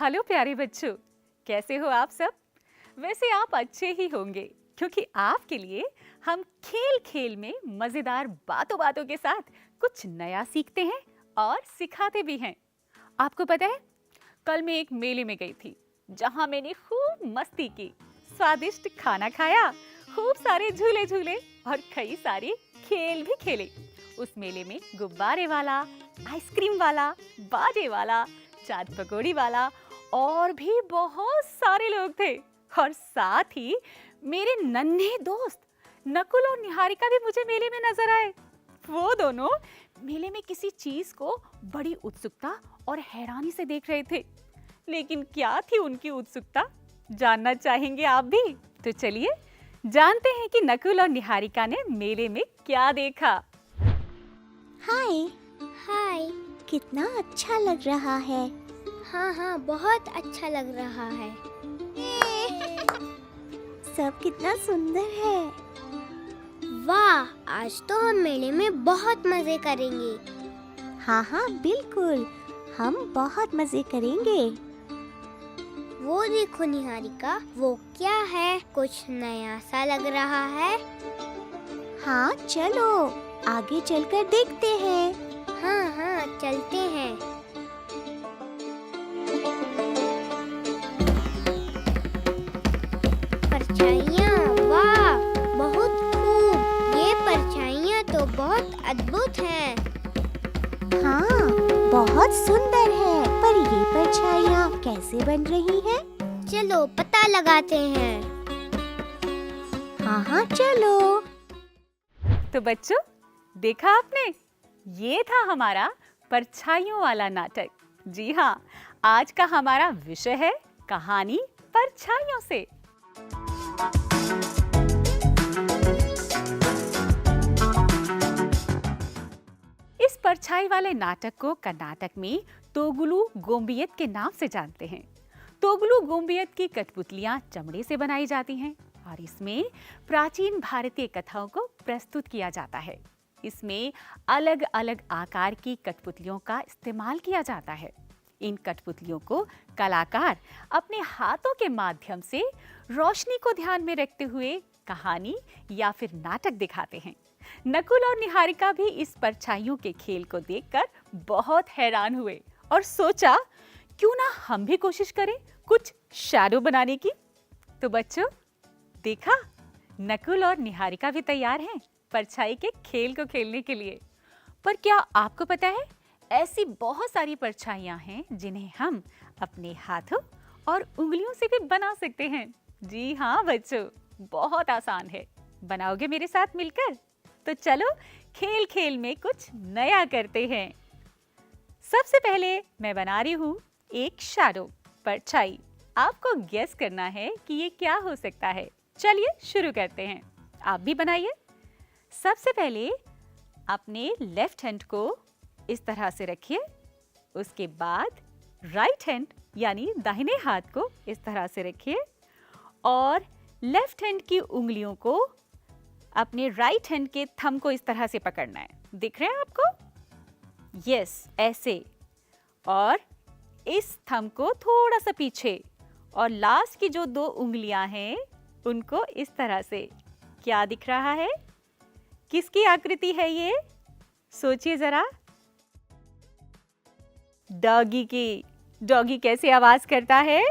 Hello प्यारे बच्चों, कैसे हो आप सब? वैसे आप अच्छे ही होंगे क्योंकि आपके लिए हम खेल खेल में मजेदार बातों बातों के साथ कुछ नया सीखते हैं और सिखाते भी हैं। आपको पता है, कल मैं एक मेले में गई थी जहां मैंने खूब मस्ती की, स्वादिष्ट खाना खाया, खूब सारे झूले झूले और कई सारे खेल भी खेले। उस मेले में गुब्बारे वाला, आइसक्रीम वाला, बाजे वाला, चाट पकौड़ी वाला और भी बहुत सारे लोग थे। और साथ ही मेरे नन्हे दोस्त नकुल और निहारिका भी मुझे मेले में नजर आए। वो दोनों मेले में किसी चीज को बड़ी उत्सुकता और हैरानी से देख रहे थे। लेकिन क्या थी उनकी उत्सुकता, जानना चाहेंगे आप भी? तो चलिए जानते हैं कि नकुल और निहारिका ने मेले में क्या देखा। हाय हाय। कितना अच्छा लग रहा है। हाँ, बहुत अच्छा लग रहा है। सब कितना सुंदर है। वाह, आज तो हम मेले में बहुत मजे करेंगे। हाँ बिल्कुल, हम बहुत मजे करेंगे। वो देखो निहारिका, वो क्या है? कुछ नया सा लग रहा है। हाँ चलो आगे चलकर देखते हैं। हाँ, चलते हैं। परछाइयाँ, वाह बहुत खूब। ये परछाइयाँ तो बहुत अद्भुत हैं। हाँ बहुत सुंदर है, पर ये परछाइयाँ कैसे बन रही हैं? चलो पता लगाते हैं। हाँ चलो। तो बच्चों, देखा आपने, ये था हमारा परछाइयों वाला नाटक। जी हाँ, आज का हमारा विषय है कहानी परछाइयों से। इस परछाई वाले नाटक को कर्नाटक में तोगुलु गोम्बियत के नाम से जानते हैं। तोगुलु गोम्बियत की कठपुतलियां चमड़े से बनाई जाती हैं और इसमें प्राचीन भारतीय कथाओं को प्रस्तुत किया जाता है। इसमें अलग अलग आकार की कठपुतलियों का इस्तेमाल किया जाता है। इन कठपुतलियों को कलाकार अपने हाथों के माध्यम से रोशनी को ध्यान में रखते हुए कहानी या फिर नाटक दिखाते हैं। नकुल और निहारिका भी इस परछाइयों के खेल को देखकर बहुत हैरान हुए और सोचा, क्यों ना हम भी कोशिश करें कुछ शैडो बनाने की। तो बच्चों, देखा, नकुल और निहारिका भी तैयार हैं परछाई के खेल को खेलने के लिए। पर क्या आपको पता है, ऐसी बहुत सारी परछाइयां हैं जिन्हें हम अपने हाथों और उंगलियों से भी बना सकते हैं। जी हाँ बच्चों, बहुत आसान है। बनाओगे मेरे साथ मिलकर? तो चलो खेल खेल में कुछ नया करते हैं। सबसे पहले मैं बना रही हूँ एक शैडो परछाई। आपको गेस करना है कि ये क्या हो सकता है। चलिए शुरू करते हैं। आप भी बनाइए। सबसे पहले अपने लेफ्ट हैंड को इस तरह से रखिए। उसके बाद राइट हैंड यानी दाहिने हाथ को इस तरह से रखिए और लेफ्ट हैंड की उंगलियों को अपने राइट हैंड के थंब को इस तरह से पकड़ना है। दिख रहे हैं आपको? यस, ऐसे। और इस थंब को थोड़ा सा पीछे और लास्ट की जो दो उंगलियां हैं उनको इस तरह से। क्या दिख रहा है? किसकी आकृति है ये? सोचिए जरा। डॉगी की। डॉगी कैसे आवाज करता है?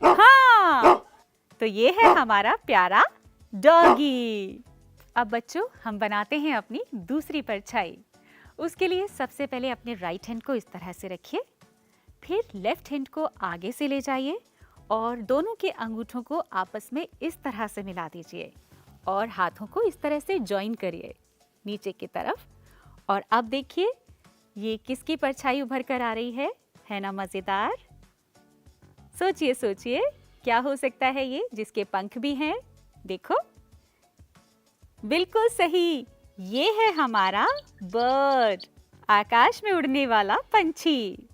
हाँ, तो ये है हमारा प्यारा डॉगी। अब बच्चों, हम बनाते हैं अपनी दूसरी परछाई। उसके लिए सबसे पहले अपने राइट हैंड को इस तरह से रखिए, फिर लेफ्ट हैंड को आगे से ले जाइए और दोनों के अंगूठों को आपस में इस तरह से मिला दीजिए और हाथों को इस तरह से जॉइन करिए नीचे की तरफ। और अब देखिए, ये किसकी परछाई उभर कर आ रही है ना मजेदार? सोचिए सोचिए, क्या हो सकता है ये जिसके पंख भी हैं? देखो, बिल्कुल सही, ये है हमारा बर्ड, आकाश में उड़ने वाला पंछी।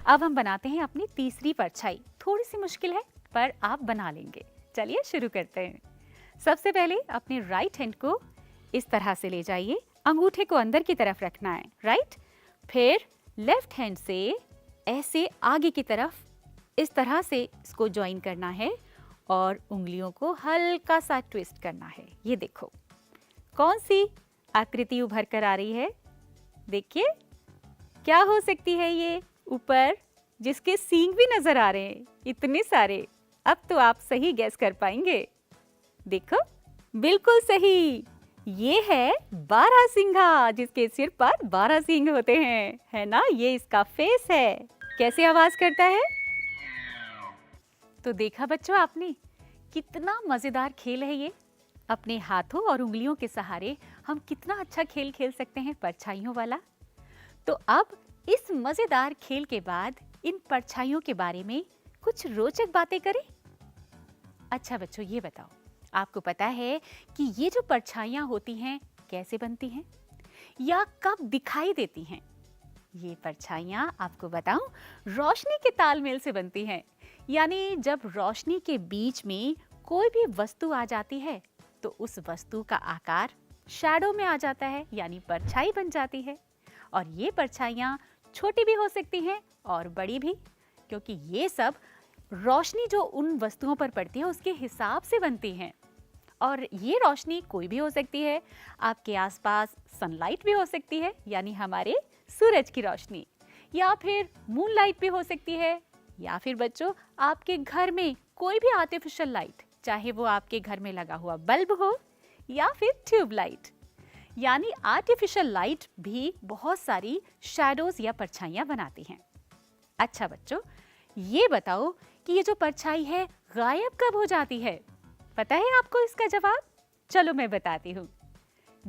अब हम बनाते हैं अपनी तीसरी परछाई। थोड़ी सी मुश्किल है पर आप बना लेंगे। चलिए शुरू करते हैं। सबसे पहले अपने राइट हैंड को इस तरह से ले जाइए, अंगूठे को अंदर की तरफ रखना है, राइट। फिर लेफ्ट हैंड से ऐसे आगे की तरफ इस तरह से इसको ज्वाइन करना है और उंगलियों को हल्का सा ट्विस्ट करना है। ये देखो कौन सी आकृति उभर कर आ रही है। देखिए क्या हो सकती है ये ऊपर, जिसके सींग भी नजर आ रहे हैं इतने सारे। अब तो आप सही गैस कर पाएंगे। देखो बिल्कुल सही, ये है बारहसिंघा, जिसके सिर पर 12 सींग होते हैं, है ना। ये इसका फेस है। कैसे आवाज करता है? तो देखा बच्चों आपने, कितना मजेदार खेल है ये। अपने हाथों और उंगलियों के सहारे हम कितना अच्छा खेल खेल सकते हैं, परछाइयों वाला। तो अब इस मजेदार खेल के बाद इन परछाइयों के बारे में कुछ रोचक बातें करें। अच्छा बच्चों ये बताओ, आपको पता है कि ये जो परछाइयां होती हैं कैसे बनती हैं या कब दिखाई देती हैं? ये परछाइयां आपको बताऊं, रोशनी के तालमेल से बनती हैं। यानी जब रोशनी के बीच में कोई भी वस्तु आ जाती है तो उस वस्तु का आकार शैडो में आ जाता है, यानी परछाई बन जाती है। और ये परछाइयां छोटी भी हो सकती हैं और बड़ी भी, क्योंकि ये सब रोशनी जो उन वस्तुओं पर पड़ती है उसके हिसाब से बनती हैं। और ये रोशनी कोई भी हो सकती है, आपके आसपास सनलाइट भी हो सकती है, यानी हमारे सूरज की रोशनी, या फिर मूनलाइट भी हो सकती है, या फिर बच्चों आपके घर में कोई भी आर्टिफिशियल लाइट, चाहे वो आपके घर में लगा हुआ बल्ब हो या फिर ट्यूबलाइट। यानी आर्टिफिशियल लाइट भी बहुत सारी शैडोज या परछाइयां बनाती हैं। अच्छा बच्चों ये बताओ कि ये जो परछाई है गायब कब हो जाती है? पता है आपको इसका जवाब? चलो मैं बताती हूँ।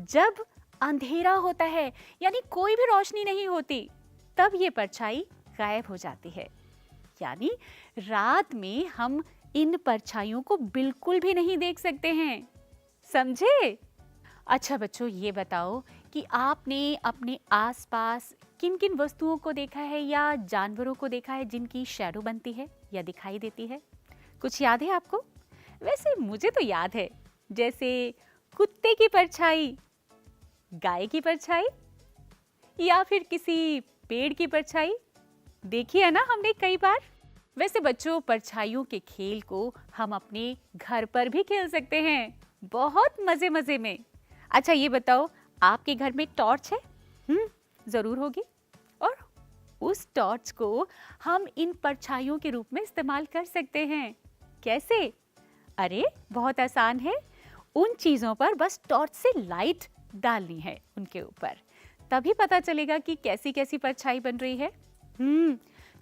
जब अंधेरा होता है, यानी कोई भी रोशनी नहीं होती, तब ये परछाई गायब हो जाती है। यानी रात में हम इन परछाइयों को बिल्कुल भी नहीं देख सकते हैं, समझे? अच्छा बच्चों ये बताओ कि आपने अपने आसपास किन किन वस्तुओं को देखा है या जानवरों को देखा है जिनकी शैडो बनती है या दिखाई देती है? कुछ याद है आपको? वैसे मुझे तो याद है, जैसे कुत्ते की परछाई, गाय की परछाई, या फिर किसी पेड़ की परछाई। देखी है ना हमने कई बार। वैसे बच्चों परछाइयों के खेल को हम अपने घर पर भी खेल सकते हैं, बहुत मजे मजे में। अच्छा ये बताओ, आपके घर में टॉर्च है? जरूर होगी। और उस टॉर्च को हम इन परछाइयों के रूप में इस्तेमाल कर सकते हैं। कैसे? अरे बहुत आसान है। उन चीजों पर बस टॉर्च से लाइट डालनी है उनके ऊपर, तभी पता चलेगा कि कैसी कैसी परछाई बन रही है।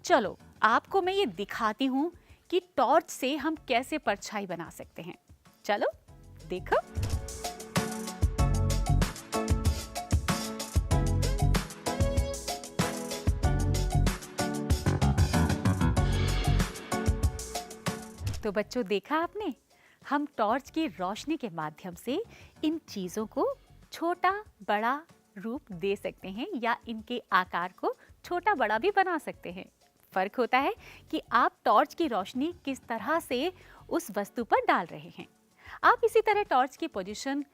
चलो आपको मैं ये दिखाती हूँ कि टॉर्च से हम कैसे परछाई बना सकते हैं। चलो देखो। तो बच्चों देखा आपने, हम टॉर्च की रोशनी के माध्यम से इन चीजों को छोटा बड़ा रूप दे सकते हैं या इनके आकार को छोटा बड़ा भी बना सकते हैं। फर्क होता है कि आप टॉर्च की रोशनी किस तरह से उस वस्तु पर डाल रहे हैं। आप इसी तरह टॉर्च की पोजीशन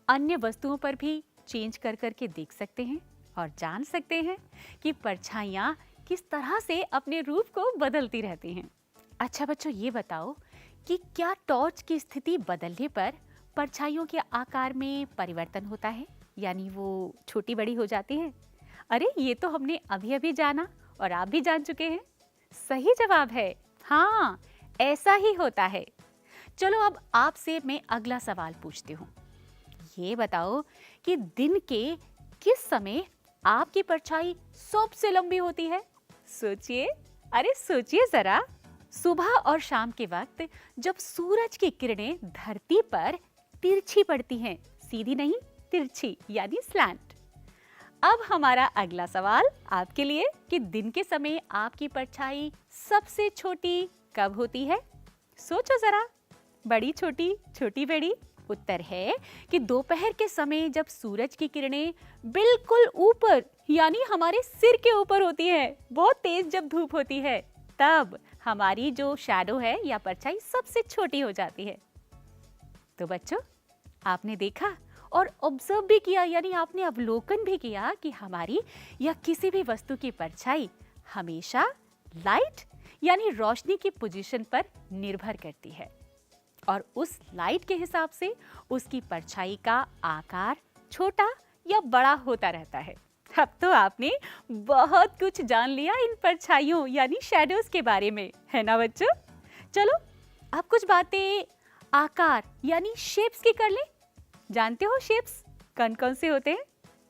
अन्य वस्तुओं पर भी चेंज कर करके देख सकते हैं और जान सकते हैं कि परछाइयाँ किस तरह से अपने रूप को बदलती रहती हैं। अच्छा बच्चों ये बताओ कि क्या टॉर्च की स्थिति बदलने पर परछाइयों के आकार में परिवर्तन होता है, यानी वो छोटी बड़ी हो जाती है? अरे ये तो हमने अभी अभी जाना और आप भी जान चुके हैं। सही जवाब है हाँ, ऐसा ही होता है। चलो अब आपसे मैं अगला सवाल पूछती हूँ। ये बताओ कि दिन के किस समय आपकी परछाई सबसे लंबी होती है? सोचिए, अरे सोचिए जरा। सुबह और शाम के वक्त जब सूरज की किरणें धरती पर तिरछी पड़ती हैं, सीधी नहीं तिरछी यानी स्लैंट। अब हमारा अगला सवाल आपके लिए कि दिन के समय आपकी परछाई सबसे छोटी कब होती है? सोचो जरा, बड़ी छोटी, छोटी बड़ी। उत्तर है कि दोपहर के समय जब सूरज की किरणें बिल्कुल ऊपर यानी हमारे सिर के ऊपर होती है, बहुत तेज जब धूप होती है, तब हमारी जो शैडो है या परछाई सबसे छोटी हो जाती है। तो बच्चों आपने देखा और ऑब्जर्व भी किया, यानी आपने अवलोकन भी किया कि हमारी या किसी भी वस्तु की परछाई हमेशा लाइट यानी रोशनी की पोजीशन पर निर्भर करती है और उस लाइट के हिसाब से उसकी परछाई का आकार छोटा या बड़ा होता रहता है। अब तो आपने बहुत कुछ जान लिया इन परछाइयों यानी शैडोज के बारे में, है ना बच्चों? चलो अब कुछ बातें आकार यानी शेप्स की कर ले। जानते हो शेप्स कौन कौन से होते हैं?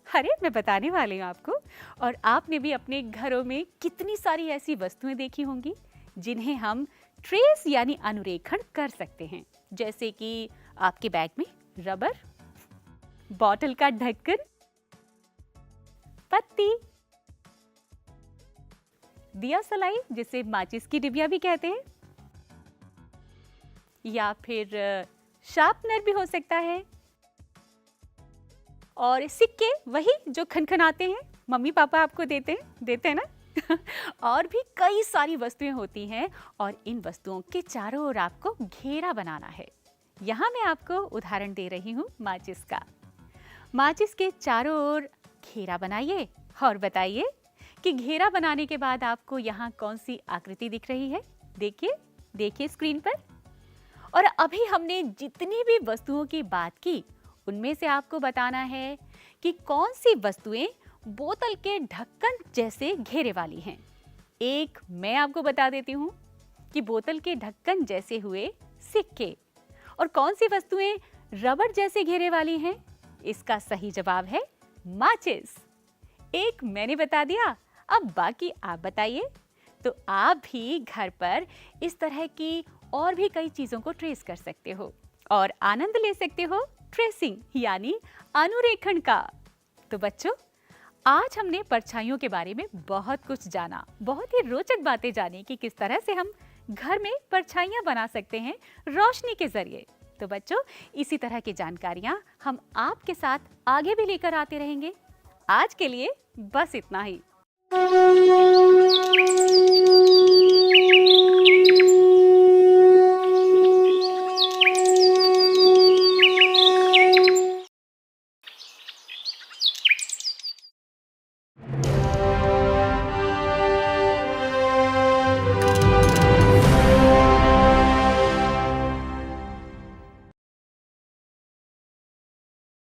अरे मैं बताने वाली हूँ आपको। और आपने भी अपने घरों में कितनी सारी ऐसी वस्तुएं देखी होंगी जिन्हें हम ट्रेस यानी अनुरेखण कर सकते हैं, जैसे कि आपके बैग में रबर, बॉटल का ढक्कन, पत्ती, दिया सलाई जिसे माचिस की डिबिया भी कहते हैं, या फिर शार्पनर भी हो सकता है, और सिक्के वही जो खनखनाते हैं, मम्मी पापा आपको देते हैं ना। और भी कई सारी वस्तुएं होती हैं और इन वस्तुओं के चारों ओर आपको घेरा बनाना है। यहाँ मैं आपको उदाहरण दे रही हूँ माचिस का। माचिस के चारों ओर घेरा बनाइए और बताइए कि घेरा बनाने के बाद आपको यहाँ कौन सी आकृति दिख रही है। देखिए स्क्रीन पर। और अभी हमने जितनी भी वस्तुओं की बात की उनमें से आपको बताना है कि कौन सी वस्तुएं बोतल के ढक्कन जैसे घेरे वाली हैं। एक मैं आपको बता देती हूँ कि बोतल के ढक्कन जैसे हुए सिक्के। और कौन सी वस्तुएं रबर जैसे घेरे वाली हैं? इसका सही जवाब है माचिस। एक मैंने बता दिया, अब बाकी आप बताइए। तो आप भी घर पर इस तरह की और भी कई चीजों को ट्रेस कर सकते हो और आनंद ले सकते हो ट्रेसिंग यानी अनुरेखण का। तो बच्चों, आज हमने परछाइयों के बारे में बहुत कुछ जाना, बहुत ही रोचक बातें जानी कि किस तरह से हम घर में परछाइयां बना सकते हैं रोशनी के जरिए। तो बच्चों, इसी तरह की जानकारियां हम आपके साथ आगे भी लेकर आते रहेंगे। आज के लिए बस इतना ही।